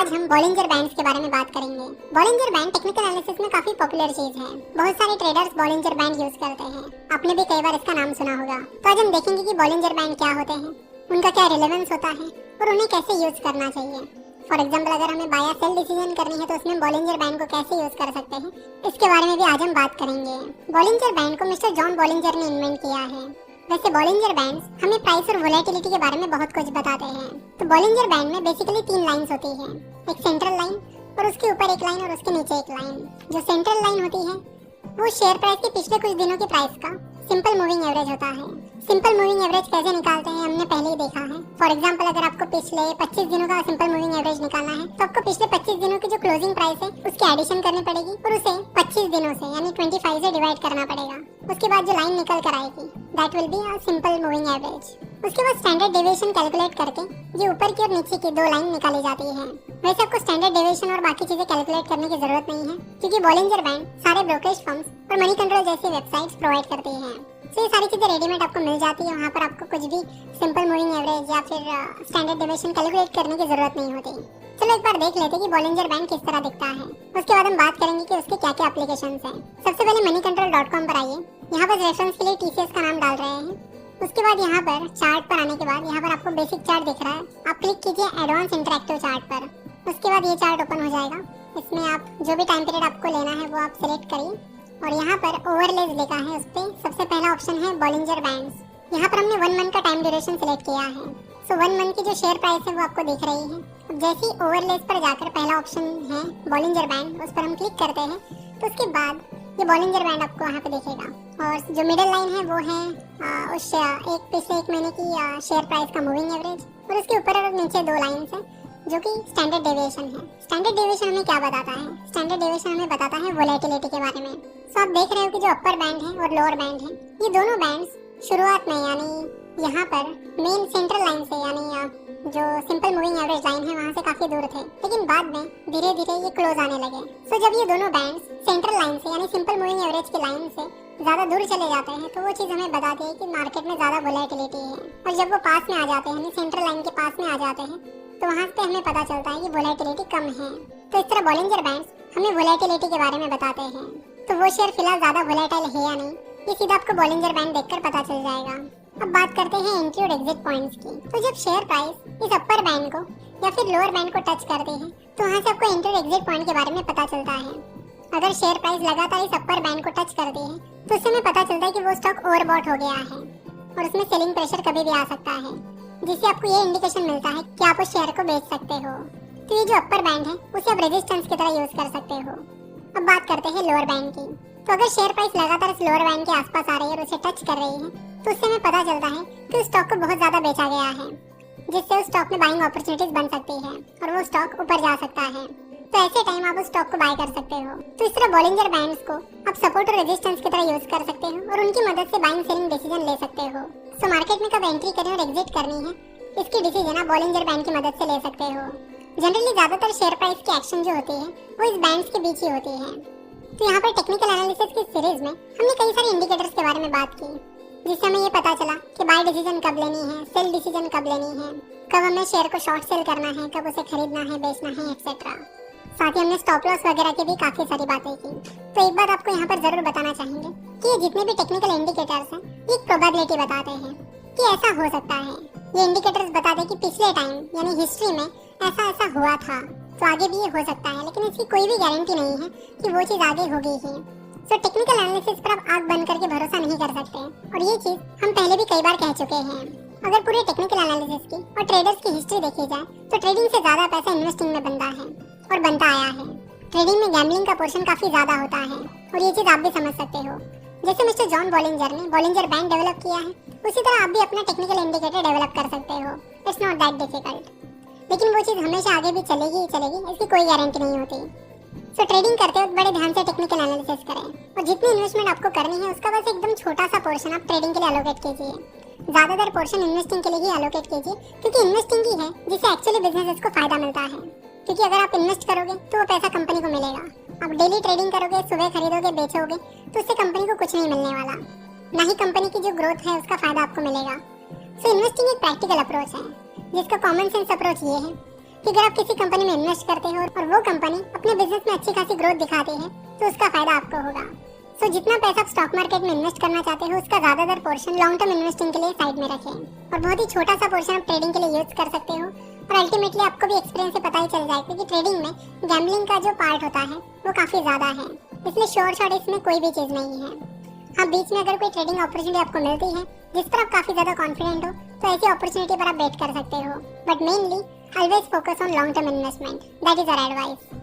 आज हम Bollinger bands के बारे में बात करेंगे। बॉलिंजर बैंड टेक्निकल एनालिसिस में काफी पॉपुलर चीज है। बहुत सारे ट्रेडर्स बॉलिंजर बैंड यूज करते हैं। आपने भी कई बार इसका नाम सुना होगा। तो आज हम देखेंगे कि बॉलिंजर बैंड क्या होते हैं, उनका क्या रिलेवेंस होता है और उन्हें कैसे यूज करना चाहिए। फॉर एग्जाम्पल, अगर हमें बाय या सेल डिसीजन करनी है तो उसमें बॉलिंजर बैंड को कैसे यूज कर सकते हैं, इसके बारे में भी आज हम बात करेंगे। बॉलिंजर बैंड को मिस्टर जॉन बॉलिंजर ने इन्वेंट किया है। वैसे बॉलिंजर बैंड्स हमें प्राइस और वोलेटिलिटी के बारे में बहुत कुछ बताते हैं। तो बॉलिंजर बैंड में बेसिकली 3 लाइंस होती है, एक सेंट्रल लाइन और उसके ऊपर एक लाइन और उसके नीचे एक लाइन। जो सेंट्रल लाइन होती है वो शेयर प्राइस के पिछले कुछ दिनों की प्राइस का सिंपल मूविंग एवरेज होता है। सिंपल मूविंग एवरेज कैसे निकालते हैं हमने पहले ही देखा है। फॉर एग्जांपल, अगर आपको पिछले 25 दिनों का सिंपल मूविंग एवरेज निकालना है तो आपको पिछले 25 दिनों की जो क्लोजिंग प्राइस है उसकी एडिशन करनी पड़ेगी और उसे 25 दिनों से यानी 25 से डिवाइड करना पड़ेगा। उसके बाद जो लाइन निकल कर आएगी that will be a simple moving average. उसके बाद स्टैंडर्ड डेविएशन कैलकुलेट करके ये ऊपर की और नीचे की 2 लाइन निकाली जाती है। वैसे आपको स्टैंडर्ड डेविएशन और बाकी चीजें कैलकुलेट करने की जरूरत नहीं है, क्योंकि बॉलिंजर बैंड सारे ब्रोकरेज फर्म्स और मनी कंट्रोल जैसी वेबसाइट्स प्रोवाइड करती हैं। तो ये सारी चीजें रेडीमेड आपको मिल जाती है। वहाँ पर आपको कुछ भी सिंपल मूविंग एवरेज या फिर स्टैंडर्ड डेविएशन कैलकुलेट करने की जरूरत नहीं होती। चलो एक बार देख लेते हैं कि बॉलिंजर बैंड किस तरह दिखता है। उसके बाद हम बात करेंगे कि उसके क्या क्या एप्लीकेशंस हैं। सबसे पहले moneycontrol.com पर आइए। यहाँ पर रेफरेंस के लिए TCS का नाम डाल रहे हैं। उसके बाद यहाँ पर चार्ट पर आने के बाद यहाँ पर आपको बेसिक चार्ट दिख रहा है, आप क्लिक कीजिए एडवांस इंटरैक्टिव चार्ट पर। उसके बाद ये चार्ट ओपन हो जाएगा। इसमें आप जो भी टाइम पीरियड आपको लेना है वो आप सिलेक्ट करिए और यहाँ पर ओवरलेज लिखा है, उस पर सबसे पहला ऑप्शन है बॉलिंजर बैंड्स। यहाँ पर हमने 1 मंथ का टाइम ड्यूरेशन सिलेक्ट किया है। सो 1 मंथ की जो शेयर प्राइस है वो आपको दिख रही है। अब जैसे ही ओवरलेज पर जाकर पहला ऑप्शन है बॉलिंजर बैंड, उस पर हम क्लिक करते हैं तो उसके बाद ये बॉलिंजर बैंड आपको यहाँ पे दिखेगा। और जो मिडिल लाइन है वो है उस पिछले 1 महीने की शेयर प्राइस का मूविंग एवरेज और उसके ऊपर और नीचे 2 लाइंस है जो कि स्टैंडर्ड डेविएशन है। स्टैंडर्ड डेविएशन हमें क्या बताता है? स्टैंडर्ड डेविएशन हमें बताता है वोलेटिलिटी के बारे में। सो आप देख रहे हो कि जो अपर बैंड है और लोअर बैंड है, ये दोनों बैंड्स शुरुआत में यानी यहाँ पर मेन सेंट्रल लाइन से यानी जो सिंपल मूविंग एवरेज लाइन है वहाँ से काफी दूर थे, लेकिन बाद में धीरे धीरे ये क्लोज आने लगे। सो जब ये दोनों बैंड्स सेंट्रल लाइन से यानी सिंपल मूविंग एवरेज की लाइन से ज्यादा दूर चले जाते हैं तो वो चीज हमें बताती है कि मार्केट में ज्यादा वोलेटिलिटी है। और जब वो पास में आ जाते हैं यानी सेंट्रल लाइन के पास में आ जाते हैं तो वहाँ पे हमें पता चलता है कि वोलेटिलिटी कम है। तो इस तरह बॉलिंजर बैंड्स हमें वोलेटिलिटी के बारे में बताते हैं। तो वो शेयर फिलहाल ज्यादा वोलेटाइल है या नहीं, ये सीधा आपको बॉलिंजर बैंड देखकर पता चल जाएगा। अब बात करते हैं एंट्री और एग्जिट पॉइंट्स की। तो जब शेयर प्राइस इस अपर बैंड को या फिर लोअर बैंड को टच करती है तो वहाँ से आपको एंट्री और एग्जिट पॉइंट के बारे में पता चलता है। अगर शेयर प्राइस लगातार इस अपर बैंड को टच करती है तो उससे हमें पता चलता है कि वो स्टॉक ओवरबॉट हो गया है और उसमें सेलिंग प्रेशर कभी भी आ सकता है, जिससे आपको ये इंडिकेशन मिलता है कि आप उस शेयर को बेच सकते हो। तो ये जो अपर बैंड है उसे आप रेजिस्टेंस की तरह यूज कर सकते हो। अब बात करते हैं लोअर बैंड की। तो अगर शेयर प्राइस लगातार इस लोअर बैंड के आसपास आ रही है और उसे टच कर रही है तो उससे हमें पता चलता है कि उस स्टॉक को बहुत ज्यादा बेचा गया है, जिससे उस स्टॉक में बाइंग अपॉर्चुनिटीज बन सकती है और वो स्टॉक ऊपर जा सकता है। तो ऐसे टाइम आप उस स्टॉक को बाय कर सकते हो। तो इस तरह बॉलिंजर बैंड्स को आप सपोर्ट और रेजिस्टेंस की तरह यूज कर सकते हो और उनकी मदद से बाइंग सेलिंग डिसीजन ले सकते हो। सो मार्केट में कब एंट्री करनी और एग्जिट करनी है इसकी डिसीजन आप बॉलिंजर बैंड की मदद से ले सकते हो। जनरली ज्यादातर शेयर प्राइस की एक्शन जो होती है वो इस बैंड्स के बीच ही होती है। तो यहाँ पर टेक्निकल एनालिसिस की सीरीज में हमने कई सारे इंडिकेटर्स के बारे में बात की, जिससे हमें ये पता चला कि बाय डिसीजन कब लेनी है, सेल डिसीजन कब लेनी है, कब हमें शेयर को शॉर्ट सेल करना है, कब उसे खरीदना है, बेचना है, एक्सेट्रा। साथ ही हमने स्टॉप लॉस वगैरह की भी काफी सारी बातें की। तो एक बात आपको यहाँ पर जरूर बताना चाहेंगे कि ये जितने भी टेक्निकल इंडिकेटर्स हैं ये एक प्रोबेबिलिटी बताते हैं कि ऐसा हो सकता है। ये इंडिकेटर्स बताते हैं कि पिछले टाइम यानी हिस्ट्री में ऐसा ऐसा हुआ था, तो आगे भी ये हो सकता है, लेकिन इसकी कोई भी गारंटी नहीं है कि वो चीज आगे होगी ही। सो टेक्निकल एनालिसिस पर आप आंख बंद करके भरोसा नहीं कर सकते और ये चीज हम पहले भी कई बार कह चुके हैं। अगर पूरे टेक्निकल एनालिसिस की और ट्रेडर्स की हिस्ट्री देखी जाए तो ट्रेडिंग से ज्यादा पैसा इन्वेस्टिंग में बनता है और बनता आया है। ट्रेडिंग में गैम्बलिंग का पोर्शन काफी ज्यादा होता है और ये चीज आप भी समझ सकते हो। जैसे मिस्टर जॉन बॉलिंजर ने बॉलिंजर बैंड डेवलप किया है, उसी तरह आप भी अपना टेक्निकल इंडिकेटर डेवलप कर सकते हो। इट्स नॉट दैट डिफिकल्ट, लेकिन वो चीज हमेशा आगे भी चलेगी ही चलेगी, इसकी कोई गारंटी नहीं होती। सो ट्रेडिंग करते वक्त बड़े ध्यान से टेक्निकल एनालिसिस करें और जितनी इन्वेस्टमेंट आपको करनी है उसका बस एकदम छोटा सा पोर्शन आप ट्रेडिंग के लिए एलोकेट कीजिए। ज्यादातर पोर्शन इन्वेस्टिंग के लिए ही एलोकेट कीजिए, क्योंकि इन्वेस्टिंग ही है जिससे एक्चुअली बिजनेस को फायदा मिलता है। क्योंकि अगर आप इन्वेस्ट करोगे तो वो पैसा कंपनी को मिलेगा। आप डेली ट्रेडिंग करोगे, सुबह खरीदोगे, बेचोगे, तो उससे कंपनी को कुछ नहीं मिलने वाला, ना ही कंपनी की जो ग्रोथ है उसका फायदा आपको मिलेगा। सो इन्वेस्टिंग एक प्रैक्टिकल अप्रोच है जिसका कॉमन सेंस अप्रोच ये है कि अगर आप किसी कंपनी में इन्वेस्ट करते हो और वो कंपनी अपने बिजनेस में अच्छी खासी ग्रोथ दिखाती है तो उसका फायदा आपको होगा। सो जितना पैसा आप स्टॉक मार्केट में इन्वेस्ट करना चाहते हो उसका ज्यादातर पोर्शन लॉन्ग टर्म इन्वेस्टिंग के लिए साइड में रखें और बहुत ही छोटा सा पोर्शन आप ट्रेडिंग के लिए यूज कर सकते हो। और अल्टीमेटली आपको भी एक्सपीरियंस से पता ही चल जाएगा कि ट्रेडिंग में गैम्बलिंग का जो पार्ट होता है वो काफी ज्यादा है, इसलिए श्योर शॉट इसमें कोई भी चीज नहीं है। हाँ, बीच में अगर कोई ट्रेडिंग अपॉर्चुनिटी आपको मिलती है जिस पर आप काफी ज्यादा कॉन्फिडेंट हो तो ऐसी अपॉर्चुनिटी पर आप बेट कर सकते हो, but mainly always focus on long term investment. That is our advice.